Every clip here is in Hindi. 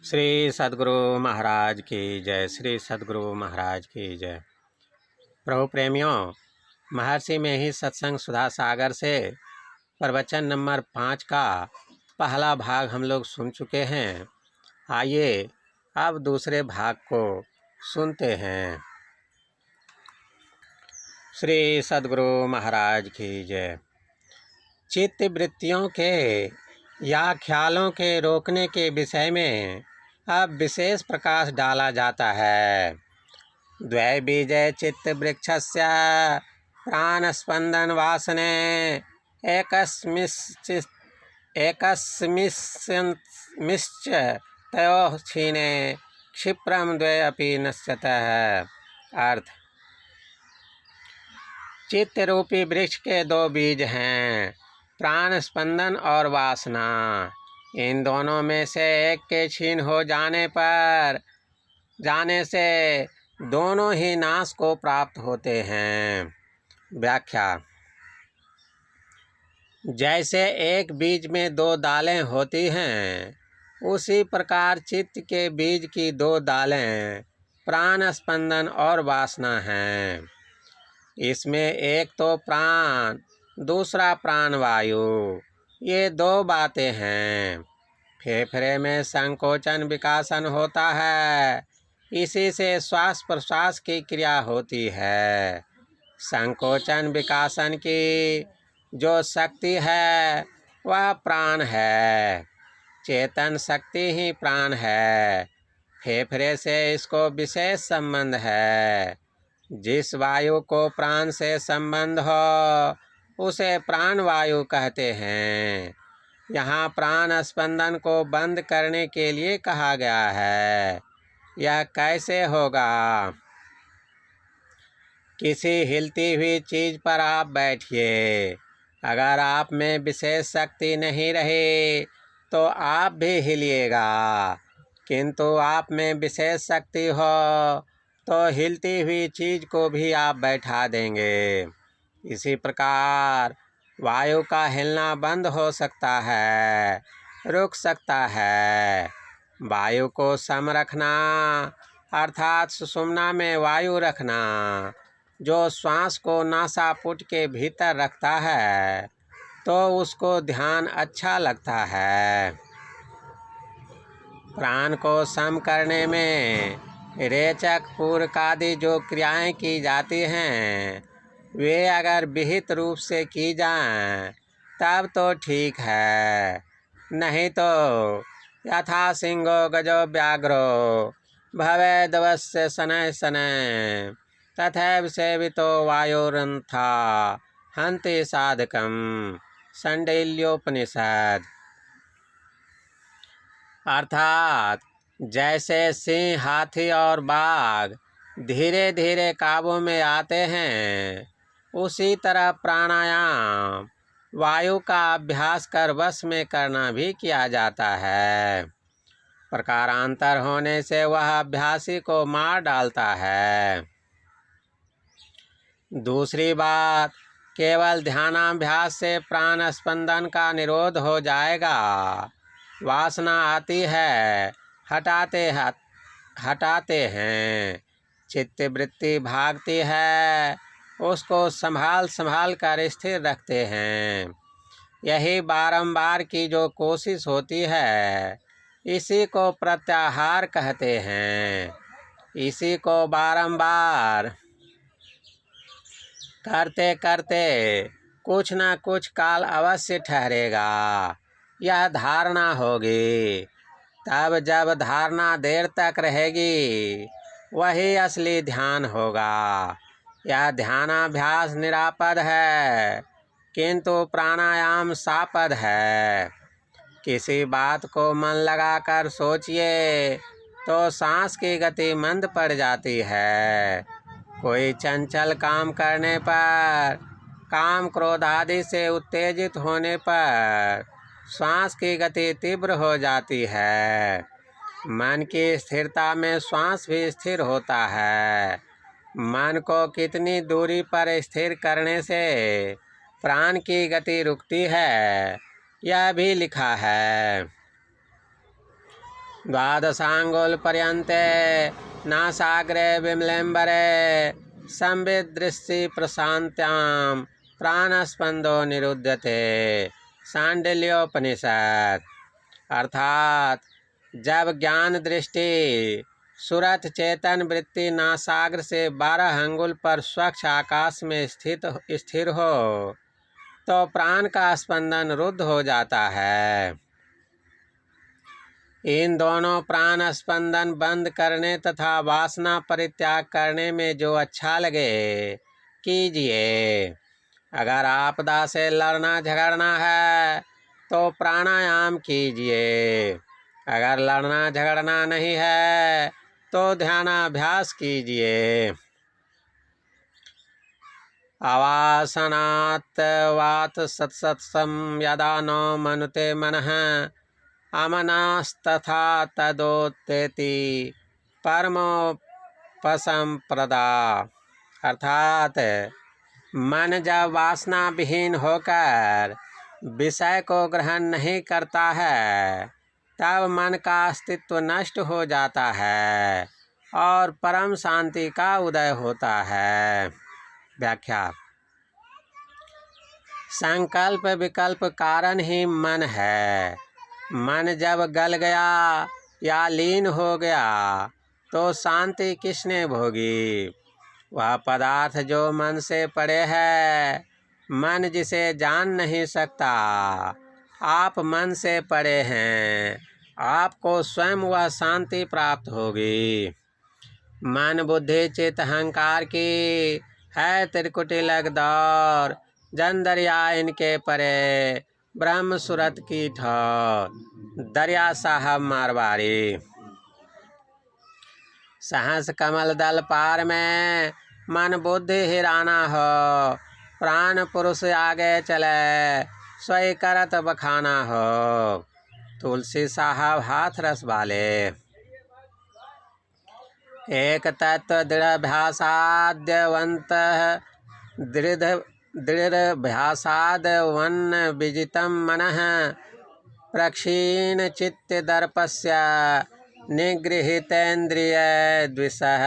श्री सद्गुरु महाराज की जय। श्री सद्गुरु महाराज की जय। प्रभु प्रेमियों, महर्षि में ही सत्संग सुधा सागर से प्रवचन नंबर 5 का पहला भाग हम लोग सुन चुके हैं। आइए अब दूसरे भाग को सुनते हैं। श्री सद्गुरु महाराज की जय। चित्त वृत्तियों के या ख्यालों के रोकने के विषय में अब विशेष प्रकाश डाला जाता है। द्वै बीजे चित्त वृक्षस्य प्राणस्पंदन वासने एकस्मिश्च तयोः क्षीणे क्षिप्रम द्वे अपि नश्यतः। अर्थ, चित्त रूपी वृक्ष के 2 बीज हैं, प्राण स्पंदन और वासना। इन दोनों में से एक के क्षीण हो जाने से दोनों ही नाश को प्राप्त होते हैं। व्याख्या: जैसे एक बीज में 2 दालें होती हैं, उसी प्रकार चित्त के बीज की 2 दालें प्राण स्पंदन और वासना हैं। इसमें एक तो प्राण, दूसरा प्राणवायु, ये 2 बातें हैं। फेफड़े में संकोचन विकासन होता है, इसी से श्वास प्रश्वास की क्रिया होती है। संकोचन विकासन की जो शक्ति है वह प्राण है। चेतन शक्ति ही प्राण है। फेफड़े से इसको विशेष संबंध है। जिस वायु को प्राण से संबंध हो उसे प्राण वायु कहते हैं। यहाँ प्राण स्पंदन को बंद करने के लिए कहा गया है। यह कैसे होगा? किसी हिलती हुई चीज पर आप बैठिए। अगर आप में विशेष शक्ति नहीं रही तो आप भी हिलिएगा, किंतु आप में विशेष शक्ति हो तो हिलती हुई चीज को भी आप बैठा देंगे। इसी प्रकार वायु का हिलना बंद हो सकता है, रुक सकता है। वायु को सम रखना अर्थात सुषुम्ना में वायु रखना, जो श्वास को नासापुट के भीतर रखता है तो उसको ध्यान अच्छा लगता है। प्राण को सम करने में रेचक, पूरक आदि जो क्रियाएं की जाती हैं, वे अगर विहित रूप से की जाएं तब तो ठीक है, नहीं तो यथा सिंहो गजो व्याघ्रो भवेदवस्य शनैः शनैः तथैव सेवितो वायोरन्था हन्ति साधकं। शाण्डिल्योपनिषद। अर्थात जैसे सिंह, हाथी और बाघ धीरे धीरे काबू में आते हैं, उसी तरह प्राणायाम वायु का अभ्यास कर वश में करना भी किया जाता है। प्रकारांतर होने से वह अभ्यासी को मार डालता है। दूसरी बात, केवल ध्यानाभ्यास से प्राण स्पंदन का निरोध हो जाएगा। वासना आती है, हटाते हैं। चित्त वृत्ति भागती है, उसको संभाल कर स्थिर रखते हैं। यही बारंबार की जो कोशिश होती है, इसी को प्रत्याहार कहते हैं। इसी को बारंबार करते करते कुछ न कुछ काल अवश्य ठहरेगा, यह धारणा होगी। तब जब धारणा देर तक रहेगी, वही असली ध्यान होगा। यह ध्यानाभ्यास निरापद है, किंतु प्राणायाम सापद है। किसी बात को मन लगाकर सोचिए तो सांस की गति मंद पड़ जाती है। कोई चंचल काम करने पर, काम क्रोध आदि से उत्तेजित होने पर श्वास की गति तीव्र हो जाती है। मन की स्थिरता में श्वास भी स्थिर होता है। मन को कितनी दूरी पर स्थिर करने से प्राण की गति रुकती है, यह भी लिखा है। द्वादशाङ्गुलपर्यन्ते नासाग्रे विमलेम्बरे संविदृष्टि प्रशान्त्यां प्राणस्पंदो निरुध्यते। सांडिल्योपनिषद। अर्थात जब ज्ञान दृष्टि सुरथ चेतन वृत्ति नासाग्र से 12 अंगुल पर स्वच्छ आकाश में स्थिर हो तो प्राण का स्पंदन रुद्ध हो जाता है। इन दोनों प्राण स्पंदन बंद करने तथा वासना परित्याग करने में जो अच्छा लगे कीजिए। अगर आपदा से लड़ना झगड़ना है तो प्राणायाम कीजिए। अगर लड़ना झगड़ना नहीं है तो ध्यानाभ्यास कीजिए। अवासनात् वात सत्सत्सं यदा नो मनुते मनः अमनास्तथा तदोत्तेति परमोपसंप्रदा। अर्थात मन जब वासना विहीन होकर विषय को ग्रहण नहीं करता है तब मन का अस्तित्व नष्ट हो जाता है और परम शांति का उदय होता है। व्याख्या। संकल्प विकल्प कारण ही मन है। मन जब गल गया या लीन हो गया तो शांति किसने भोगी। वह पदार्थ जो मन से परे है, मन जिसे जान नहीं सकता। आप मन से परे हैं, आपको स्वयं वह शांति प्राप्त होगी। मन बुद्धि चित्त अहंकार की है त्रिकुटी लगदौर, जन दरिया इनके परे ब्रह्म सूरत की ठौर। दरिया साहब मारवाड़ी। सहस कमल दल पार में मन बुद्धि हिराना हो, प्राण पुरुष आगे चले सोई करत बखाना हो। तुलसी साहब हाथ रस वाले। एक तत्व दृढ़भ्यासाद्यवंत दृढ़भ्यासाद् विजितं मनः प्रक्षीण चित्त दर्पस्य निगृहीतेन्द्रिय द्विषः।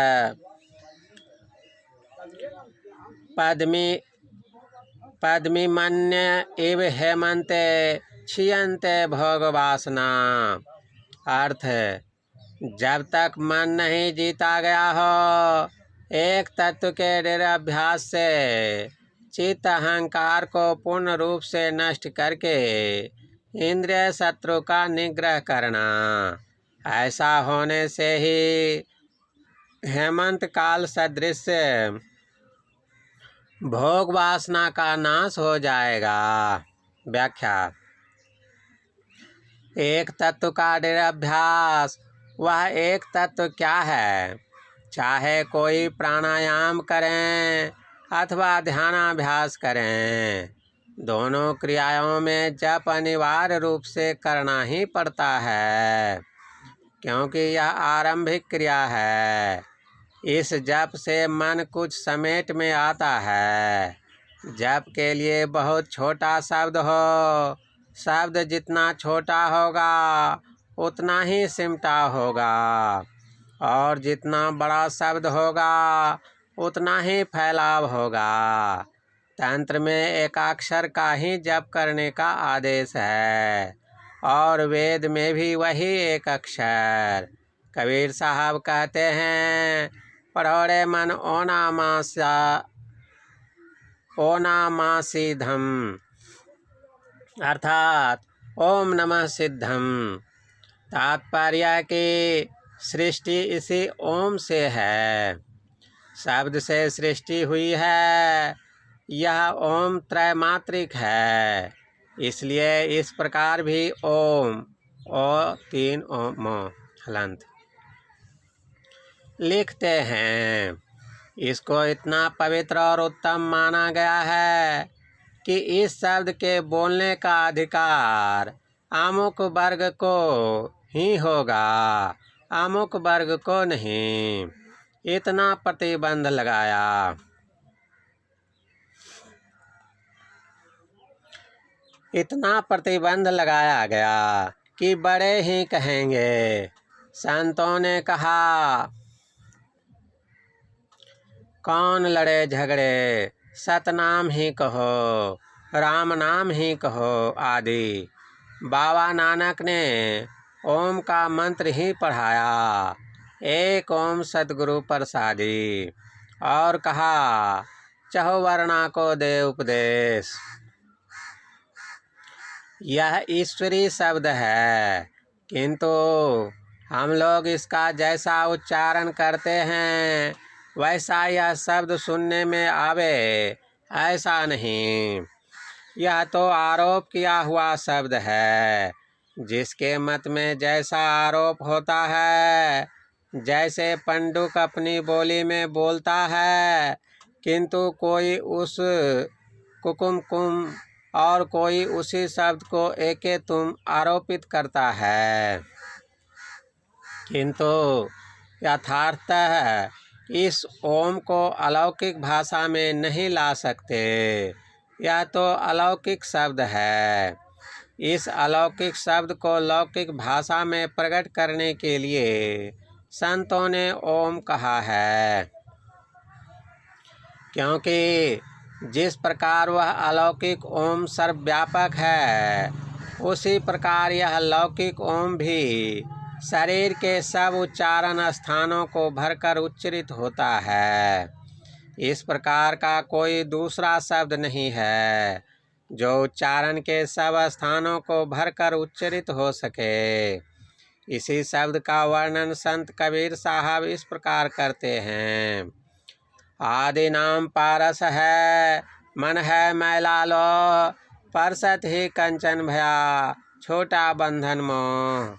पद्मिमन्य इव हेमंते क्षीयन्ते भोगवासना। अर्थ। जब तक मन नहीं जीता गया हो एक तत्व के दृढ़ अभ्यास से चित्त अहंकार को पूर्ण रूप से नष्ट करके इंद्रिय शत्रु का निग्रह करना। ऐसा होने से ही हेमंत काल सदृश भोग वासना का नाश हो जाएगा। व्याख्या। एक तत्व का दृढ़ अभ्यास। वह एक तत्व क्या है। चाहे कोई प्राणायाम करें अथवा ध्यानाभ्यास करें, दोनों क्रियाओं में जप अनिवार्य रूप से करना ही पड़ता है, क्योंकि यह आरंभिक क्रिया है। इस जप से मन कुछ समेट में आता है। जप के लिए बहुत छोटा शब्द हो, शब्द जितना छोटा होगा उतना ही सिमटा होगा, और जितना बड़ा शब्द होगा उतना ही फैलाव होगा। तंत्र में एकाक्षर का ही जप करने का आदेश है और वेद में भी वही एक अक्षर। कबीर साहब कहते हैं, पढ़ोरे मन ओनामासीधम, अर्थात ओम नमः सिद्धम। तात्पर्य की सृष्टि इसी ओम से है। शब्द से सृष्टि हुई है। यह ओम त्रैमात्रिक है, इसलिए इस प्रकार भी ओम ओ 3 ओम हलंत लिखते हैं। इसको इतना पवित्र और उत्तम माना गया है कि इस शब्द के बोलने का अधिकार अमुक वर्ग को ही होगा, अमुक वर्ग को नहीं। इतना प्रतिबंध लगाया। इतना प्रतिबंध लगाया गया कि बड़े ही कहेंगे, संतों ने कहा, कौन लड़े झगड़े, सतनाम ही कहो, राम नाम ही कहो आदि। बाबा नानक ने ओम का मंत्र ही पढ़ाया, एक ओम सतगुरु प्रसादी, और कहा, चहो वर्णा को दे उपदेश। यह ईश्वरी शब्द है, किंतु हम लोग इसका जैसा उच्चारण करते हैं वैसा यह शब्द सुनने में आवे, ऐसा नहीं। यह तो आरोप किया हुआ शब्द है। जिसके मत में जैसा आरोप होता है, जैसे पंडुक अपनी बोली में बोलता है, किंतु कोई उस कुकुम और कोई उसी शब्द को एके तुम आरोपित करता है, किंतु यथार्थतः इस ओम को अलौकिक भाषा में नहीं ला सकते। यह तो अलौकिक शब्द है। इस अलौकिक शब्द को लौकिक भाषा में प्रकट करने के लिए संतों ने ओम कहा है, क्योंकि जिस प्रकार वह अलौकिक ओम सर्वव्यापक है, उसी प्रकार यह लौकिक ओम भी शरीर के सब उच्चारण स्थानों को भरकर उच्चरित होता है। इस प्रकार का कोई दूसरा शब्द नहीं है जो उच्चारण के सब स्थानों को भरकर उच्चरित हो सके। इसी शब्द का वर्णन संत कबीर साहब इस प्रकार करते हैं, आदि नाम पारस है, मन है मैला लो, परसत ही कंचन भया, छोटा बंधन मोह।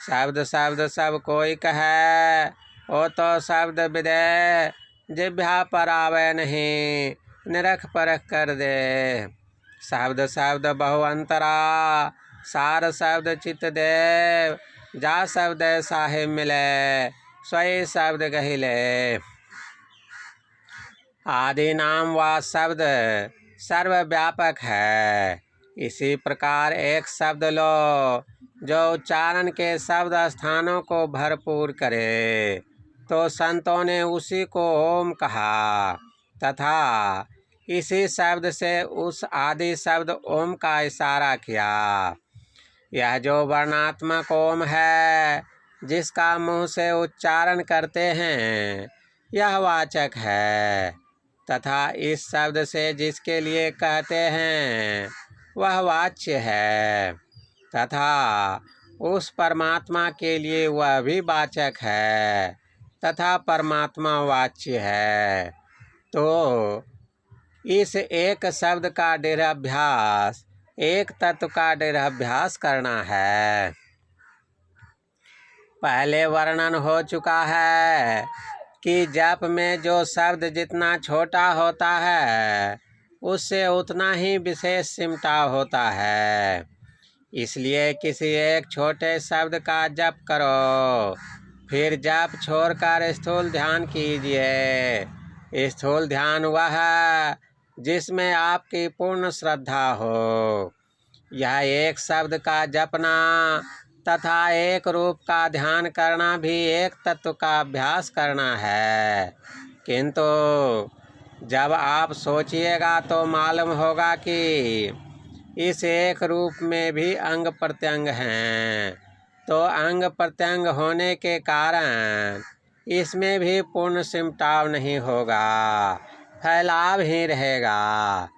शब्द शब्द सब कोई कहे, ओ तो शब्द विदे, जिह्वा पर आवे नहीं, निरख परख कर दे। शब्द शब्द बहु अंतरा, सार शब्द चित देव, जा शब्द साहिब मिले, स्वयं शब्द गहिले। आदि नाम वा शब्द सर्वव्यापक है। इसी प्रकार एक शब्द लो जो उच्चारण के शब्द स्थानों को भरपूर करे, तो संतों ने उसी को ओम कहा तथा इसी शब्द से उस आदि शब्द ओम का इशारा किया। यह जो वर्णात्मक ओम है, जिसका मुंह से उच्चारण करते हैं, यह वाचक है, तथा इस शब्द से जिसके लिए कहते हैं वह वाच्य है, तथा उस परमात्मा के लिए वह भी वाचक है तथा परमात्मा वाच्य है। तो इस एक शब्द का दृढ़ाभ्यास, एक तत्व का दृढ़ाभ्यास करना है। पहले वर्णन हो चुका है कि जप में जो शब्द जितना छोटा होता है, उससे उतना ही विशेष सिमटाव होता है। इसलिए किसी एक छोटे शब्द का जप करो, फिर जप छोड़कर स्थूल ध्यान कीजिए। स्थूल ध्यान वह है जिसमें आपकी पूर्ण श्रद्धा हो। यह एक शब्द का जपना तथा एक रूप का ध्यान करना भी एक तत्व का अभ्यास करना है, किंतु जब आप सोचिएगा तो मालूम होगा कि इस एक रूप में भी अंग प्रत्यंग हैं। तो अंग प्रत्यंग होने के कारण इसमें भी पूर्ण सिमटाव नहीं होगा, फैलाव ही रहेगा।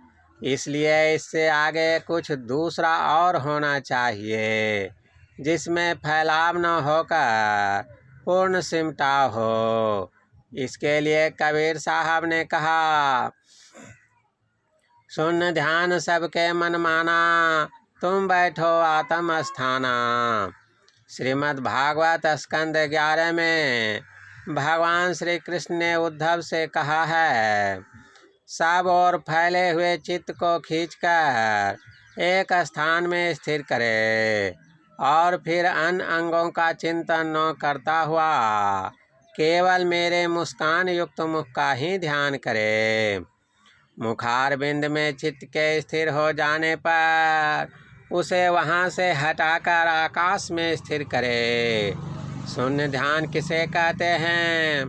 इसलिए इससे आगे कुछ दूसरा और होना चाहिए, जिसमें फैलाव न होकर पूर्ण सिमटाव हो। इसके लिए कबीर साहब ने कहा, सुन ध्यान सबके मन माना, तुम बैठो आत्म स्थाना। श्रीमद् भागवत स्कंद 11 में भगवान श्री कृष्ण ने उद्धव से कहा है, सब और फैले हुए चित्त को खींचकर एक स्थान में स्थिर करे और फिर अन्य अंगों का चिंतन न करता हुआ केवल मेरे मुस्कान युक्त मुख का ही ध्यान करे। मुखारबिंद में चित्त के स्थिर हो जाने पर उसे वहाँ से हटाकर आकाश में स्थिर करे। शून्य ध्यान किसे कहते हैं?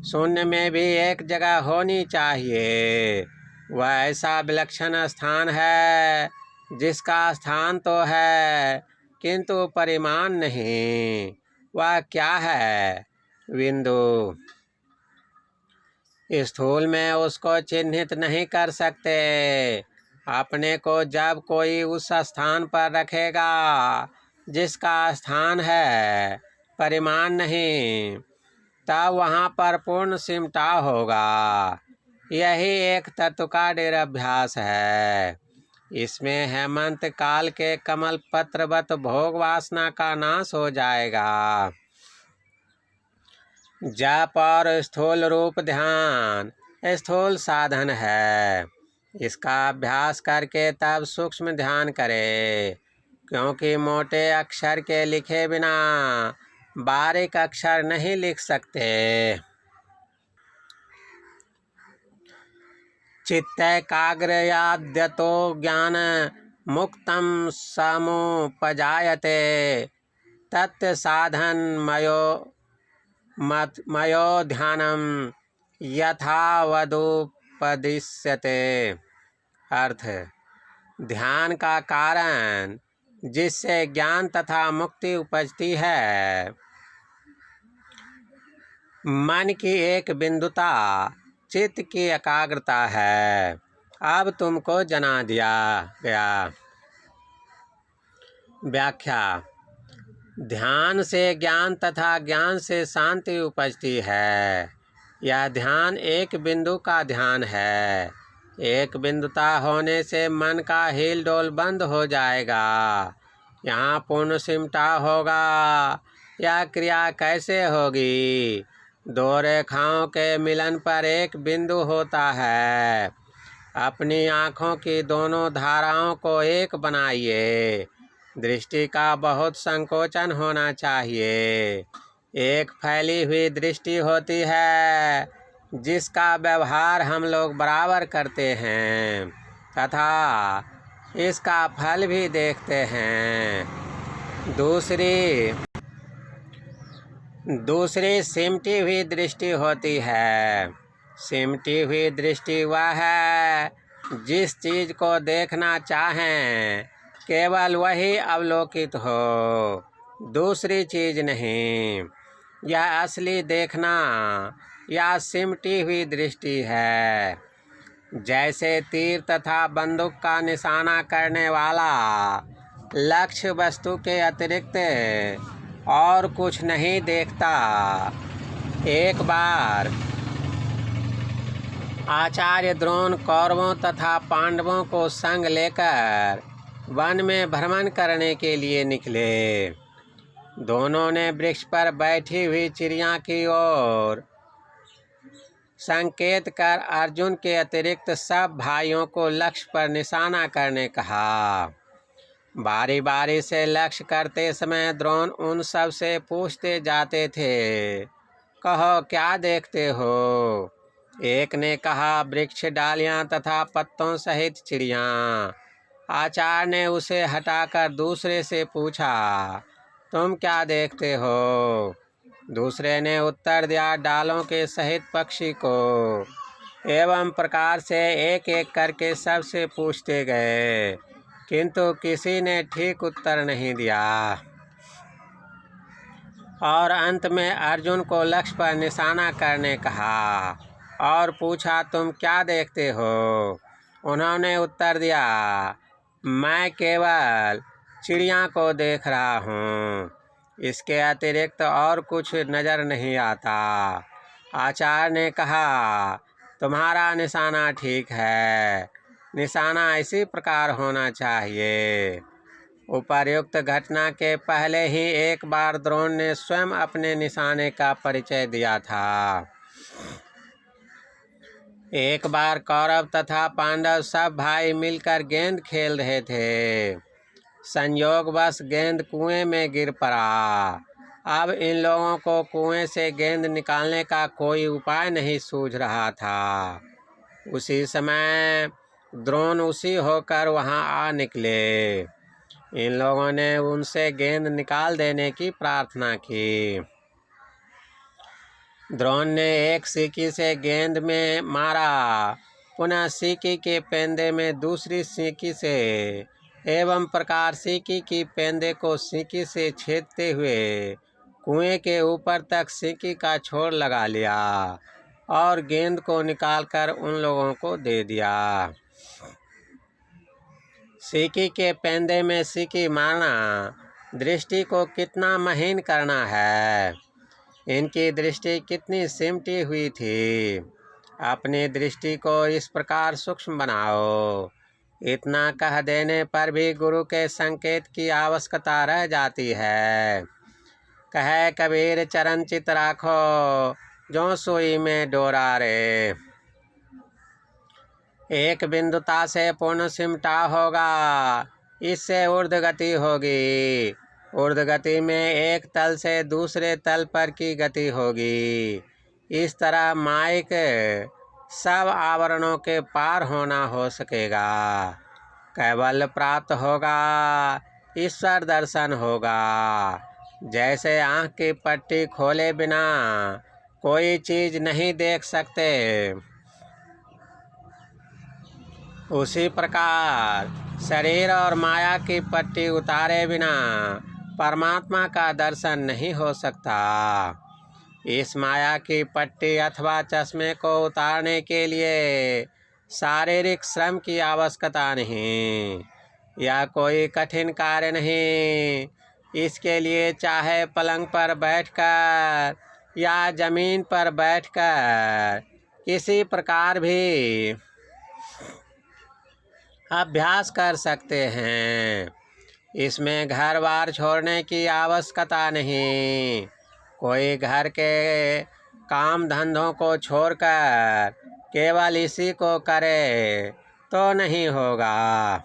शून्य में भी एक जगह होनी चाहिए। वह ऐसा विलक्षण स्थान है जिसका स्थान तो है किंतु परिमाण नहीं। वह क्या है? बिंदु। स्थूल में उसको चिन्हित नहीं कर सकते। अपने को जब कोई उस स्थान पर रखेगा जिसका स्थान है, परिमाण नहीं, तब वहाँ पर पूर्ण सिमटा होगा। यही एक तत्व का निरभ्यास है। इसमें हेमंत काल के कमल पत्रवत भोग वासना का नाश हो जाएगा। जप और स्थूल रूप ध्यान स्थूल साधन है। इसका अभ्यास करके तब सूक्ष्म ध्यान करे, क्योंकि मोटे अक्षर के लिखे बिना बारीक अक्षर नहीं लिख सकते। चित्त एकाग्रयाद्यतो ज्ञान मुक्तम समुपजायते तत् साधन मयो ध्यानम यथावदुपदिश्यते। अर्थ: ध्यान का कारण जिससे ज्ञान तथा मुक्ति उपजती है, मन की एक बिंदुता, चित्त की एकाग्रता है। अब तुमको जना दिया गया। व्याख्या: ध्यान से ज्ञान तथा ज्ञान से शांति उपजती है। यह ध्यान एक बिंदु का ध्यान है। एक बिंदुता होने से मन का हिल डोल बंद हो जाएगा। यहाँ पूर्ण सिमटा होगा। यह क्रिया कैसे होगी? दो रेखाओं के मिलन पर एक बिंदु होता है। अपनी आँखों की दोनों धाराओं को एक बनाइए। दृष्टि का बहुत संकोचन होना चाहिए। एक फैली हुई दृष्टि होती है जिसका व्यवहार हम लोग बराबर करते हैं तथा इसका फल भी देखते हैं। दूसरी सिमटी हुई दृष्टि होती है। सिमटी हुई दृष्टि वह है जिस चीज को देखना चाहें केवल वही अवलोकित हो, दूसरी चीज नहीं। यह असली देखना या सिमटी हुई दृष्टि है। जैसे तीर तथा बंदूक का निशाना करने वाला लक्ष्य वस्तु के अतिरिक्त और कुछ नहीं देखता। एक बार आचार्य द्रोण कौरवों तथा पांडवों को संग लेकर वन में भ्रमण करने के लिए निकले। दोनों ने वृक्ष पर बैठी हुई चिड़िया की ओर संकेत कर अर्जुन के अतिरिक्त सब भाइयों को लक्ष्य पर निशाना करने कहा। बारी बारी से लक्ष्य करते समय द्रोण उन सब से पूछते जाते थे, कहो क्या देखते हो? एक ने कहा, वृक्ष, डालियां तथा पत्तों सहित चिड़िया। आचार्य ने उसे हटाकर दूसरे से पूछा, तुम क्या देखते हो? दूसरे ने उत्तर दिया, डालों के सहित पक्षी को। एवं प्रकार से एक एक करके सबसे पूछते गए, किंतु किसी ने ठीक उत्तर नहीं दिया। और अंत में अर्जुन को लक्ष्य पर निशाना करने कहा और पूछा, तुम क्या देखते हो? उन्होंने उत्तर दिया, मैं केवल चिड़िया को देख रहा हूँ, इसके अतिरिक्त और कुछ नज़र नहीं आता। आचार्य ने कहा, तुम्हारा निशाना ठीक है। निशाना इसी प्रकार होना चाहिए। उपर्युक्त घटना के पहले ही एक बार द्रोण ने स्वयं अपने निशाने का परिचय दिया था। एक बार कौरव तथा पांडव सब भाई मिलकर गेंद खेल रहे थे। संयोगवश गेंद कुएं में गिर पड़ा। अब इन लोगों को कुएं से गेंद निकालने का कोई उपाय नहीं सूझ रहा था। उसी समय द्रोण उसी होकर वहां आ निकले। इन लोगों ने उनसे गेंद निकाल देने की प्रार्थना की। द्रोण ने एक सीकी से गेंद में मारा, पुनः सीकी के पेंदे में दूसरी सीकी से, एवं प्रकार सीकी की पेंदे को सीकी से छेदते हुए कुएं के ऊपर तक सीकी का छोर लगा लिया और गेंद को निकालकर उन लोगों को दे दिया। सीकी के पेंदे में सीकी मारना दृष्टि को कितना महीन करना है। इनकी दृष्टि कितनी सिमटी हुई थी। अपनी दृष्टि को इस प्रकार सूक्ष्म बनाओ। इतना कह देने पर भी गुरु के संकेत की आवश्यकता रह जाती है। कहे कबीर चरण चित राखो, जो सुई में डोरा रे। एक बिंदुता से पूर्ण सिमटा होगा, इससे ऊर्ध्व गति होगी। ऊर्ध्व गति में एक तल से दूसरे तल पर की गति होगी। इस तरह माइक सब आवरणों के पार होना हो सकेगा। कैवल्य प्राप्त होगा, ईश्वर दर्शन होगा। जैसे आँख की पट्टी खोले बिना कोई चीज नहीं देख सकते, उसी प्रकार शरीर और माया की पट्टी उतारे बिना परमात्मा का दर्शन नहीं हो सकता। इस माया की पट्टी अथवा चश्मे को उतारने के लिए शारीरिक श्रम की आवश्यकता नहीं। यह कोई कठिन कार्य नहीं। इसके लिए चाहे पलंग पर बैठकर या जमीन पर बैठकर किसी प्रकार भी अभ्यास कर सकते हैं। इसमें घर बार छोड़ने की आवश्यकता नहीं। कोई घर के काम धंधों को छोड़कर केवल इसी को करे तो नहीं होगा,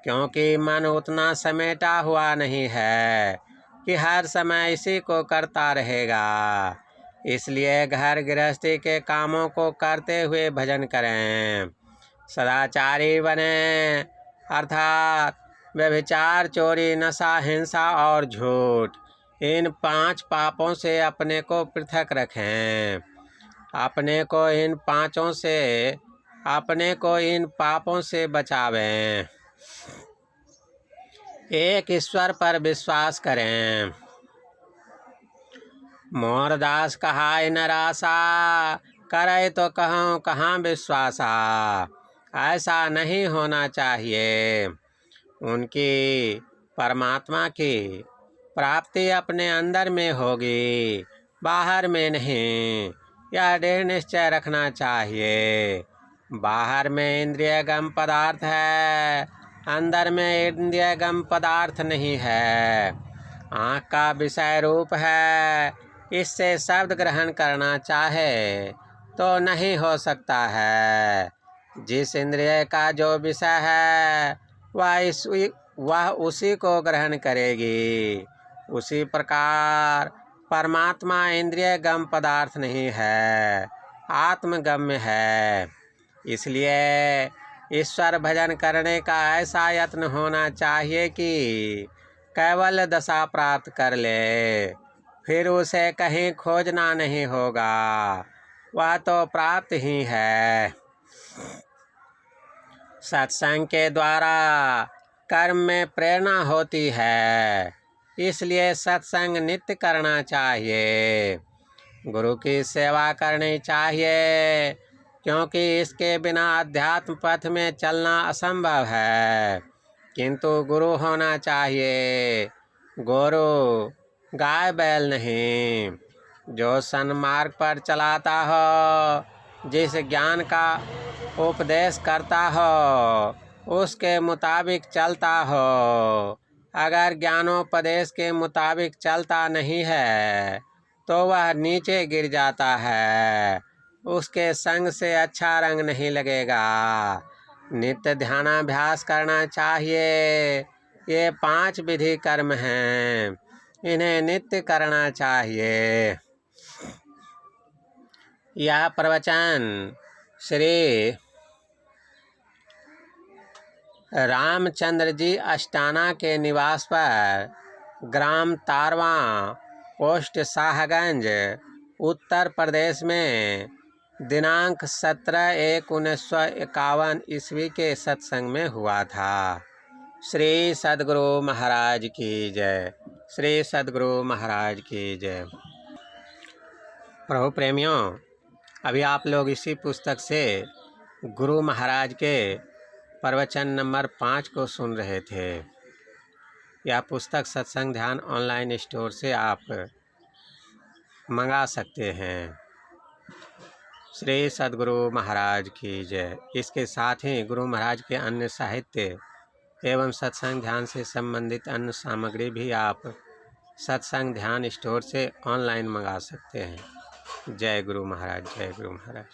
क्योंकि मन उतना समेटा हुआ नहीं है कि हर समय इसी को करता रहेगा। इसलिए घर गृहस्थी के कामों को करते हुए भजन करें। सदाचारी बने, अर्थात व्यभिचार, चोरी, नशा, हिंसा और झूठ, इन 5 पापों से अपने को पृथक रखें। अपने को इन पापों से बचावें। एक ईश्वर पर विश्वास करें। मोरदास कहाय नरासा, करे तो कहूँ कहाँ विश्वासा। ऐसा नहीं होना चाहिए। उनकी परमात्मा की प्राप्ति अपने अंदर में होगी, बाहर में नहीं। यह दृढ़ निश्चय रखना चाहिए। बाहर में इंद्रियगम पदार्थ है, अंदर में इंद्रियगम पदार्थ नहीं है। आँख का विषय रूप है, इससे शब्द ग्रहण करना चाहे तो नहीं हो सकता है। जिस इंद्रिय का जो विषय है वह उसी को ग्रहण करेगी। उसी प्रकार परमात्मा इंद्रिय गम पदार्थ नहीं है, आत्मगम्य है। इसलिए ईश्वर भजन करने का ऐसा यत्न होना चाहिए कि कैवल्य दशा प्राप्त कर ले। फिर उसे कहीं खोजना नहीं होगा, वह तो प्राप्त ही है। सत्संग के द्वारा कर्म में प्रेरणा होती है, इसलिए सत्संग नित्य करना चाहिए। गुरु की सेवा करनी चाहिए, क्योंकि इसके बिना अध्यात्म पथ में चलना असंभव है। किंतु गुरु होना चाहिए। गुरु गाय बैल नहीं, जो सन्मार्ग पर चलाता हो, जिस ज्ञान का उपदेश करता हो, उसके मुताबिक चलता हो। अगर ज्ञानोपदेश के मुताबिक चलता नहीं है तो वह नीचे गिर जाता है। उसके संग से अच्छा रंग नहीं लगेगा। नित्य ध्यानाभ्यास करना चाहिए। ये 5 विधि कर्म हैं, इन्हें नित्य करना चाहिए। यह प्रवचन श्री रामचंद्र जी अष्टाना के निवास पर, ग्राम तारवा, पोस्ट शाहगंज, उत्तर प्रदेश में दिनांक 17/1/1951 ईस्वी के सत्संग में हुआ था। श्री सद्गुरु महाराज की जय। श्री सद्गुरु महाराज की जय। प्रभु प्रेमियों, अभी आप लोग इसी पुस्तक से गुरु महाराज के प्रवचन नंबर 5 को सुन रहे थे। यह पुस्तक सत्संग ध्यान ऑनलाइन स्टोर से आप मंगा सकते हैं। श्री सद्गुरु महाराज की जय। इसके साथ ही गुरु महाराज के अन्य साहित्य एवं सत्संग ध्यान से संबंधित अन्य सामग्री भी आप सत्संग ध्यान स्टोर से ऑनलाइन मंगा सकते हैं। जय गुरु महाराज, जय गुरु महाराज।